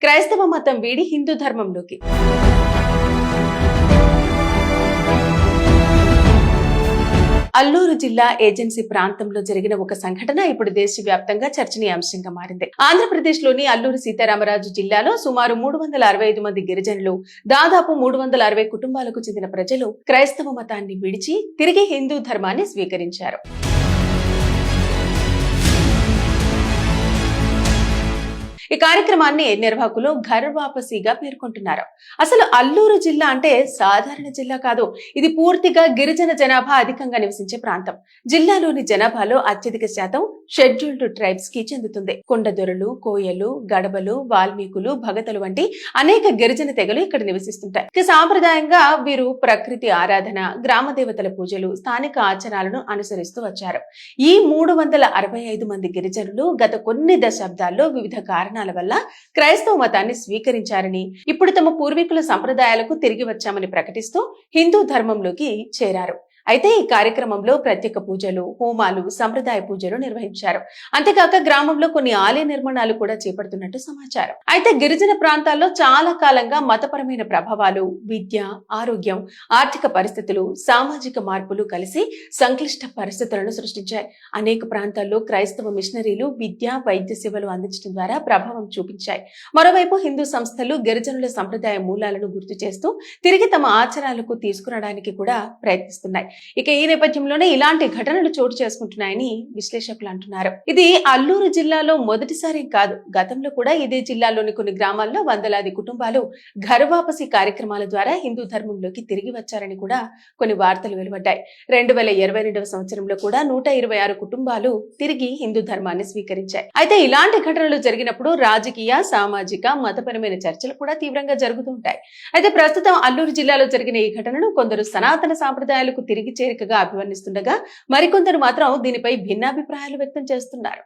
క్రైస్తవ మతం వీడి హిందూ ధర్మంలోకి. అల్లూరు జిల్లా ఏజెన్సీ ప్రాంతంలో జరిగిన ఒక సంఘటన ఇప్పుడు దేశవ్యాప్తంగా చర్చనీయాంశంగా మారింది. ఆంధ్రప్రదేశ్ లోని అల్లూరు సీతారామరాజు జిల్లాలో సుమారు 365 మంది గిరిజనులు, దాదాపు 360 కుటుంబాలకు చెందిన ప్రజలు క్రైస్తవ మతాన్ని విడిచి తిరిగి హిందూ ధర్మాన్ని స్వీకరించారు. ఈ కార్యక్రమాన్ని నిర్వాహకులు ఘర్ వాపసీగా పేర్కొంటున్నారు. అసలు అల్లూరు జిల్లా అంటే సాధారణ జిల్లా కాదు. ఇది పూర్తిగా గిరిజన జనాభా అధికంగా నివసించే ప్రాంతం. జిల్లాలోని జనాభాలో అత్యధిక శాతం షెడ్యూల్డ్ ట్రైబ్స్ కి చెందుతుంది. కొండదొరలు, కోయలు, గడబలు, వాల్మీకులు, భగతలు వంటి అనేక గిరిజన తెగలు ఇక్కడ నివసిస్తుంటాయి. సాంప్రదాయంగా వీరు ప్రకృతి ఆరాధన, గ్రామ దేవతల పూజలు, స్థానిక ఆచారాలను అనుసరిస్తూ వచ్చారు. ఈ 365 మంది గిరిజనులు గత కొన్ని దశాబ్దాల్లో వివిధ కారణాల వల్ల క్రైస్తవ మతాన్ని స్వీకరించారని, ఇప్పుడు తమ పూర్వీకుల సంప్రదాయాలకు తిరిగి వచ్చామని ప్రకటిస్తూ హిందూ ధర్మంలోకి చేరారు. అయితే ఈ కార్యక్రమంలో ప్రత్యేక పూజలు, హోమాలు, సంప్రదాయ పూజలు నిర్వహించారు. అంతేకాక గ్రామంలో కొన్ని ఆలయ నిర్మాణాలు కూడా చేపడుతున్నట్టు సమాచారం. అయితే గిరిజన ప్రాంతాల్లో చాలా కాలంగా మతపరమైన ప్రభావాలు, విద్య, ఆరోగ్యం, ఆర్థిక పరిస్థితులు, సామాజిక మార్పులు కలిసి సంక్లిష్ట పరిస్థితులను సృష్టించాయి. అనేక ప్రాంతాల్లో క్రైస్తవ మిషనరీలు విద్య, వైద్య సేవలు అందించడం ద్వారా ప్రభావం చూపించాయి. మరోవైపు హిందూ సంస్థలు గిరిజనుల సంప్రదాయ మూలాలను గుర్తు చేస్తూ తిరిగి తమ ఆచారాలకు తీసుకురావడానికి కూడా ప్రయత్నిస్తున్నాయి. ఇక ఈ నేపథ్యంలోనే ఇలాంటి ఘటనలు చోటు చేసుకుంటున్నాయని విశ్లేషకులు అంటున్నారు. ఇది అల్లూరు జిల్లాలో మొదటిసారి కాదు. గతంలో కూడా ఇదే జిల్లాలోని కొన్ని గ్రామాల్లో వందలాది కుటుంబాలు ఘర్ వాపసీ కార్యక్రమాల ద్వారా హిందూ ధర్మంలోకి తిరిగి వచ్చారని కూడా కొన్ని వార్తలు వెలువడ్డాయి. 2022వ సంవత్సరంలో కూడా 126 కుటుంబాలు తిరిగి హిందూ ధర్మాన్ని స్వీకరించాయి. అయితే ఇలాంటి ఘటనలు జరిగినప్పుడు రాజకీయ, సామాజిక, మతపరమైన చర్చలు కూడా తీవ్రంగా జరుగుతూ ఉంటాయి. అయితే ప్రస్తుతం అల్లూరు జిల్లాలో జరిగిన ఈ ఘటనను కొందరు సనాతన సాంప్రదాయాలకు తిరిగి చేరికగా అభివర్ణిస్తుండగా మరికొందరు మాత్రం దీనిపై భిన్నాభిప్రాయాలు వ్యక్తం చేస్తున్నారు.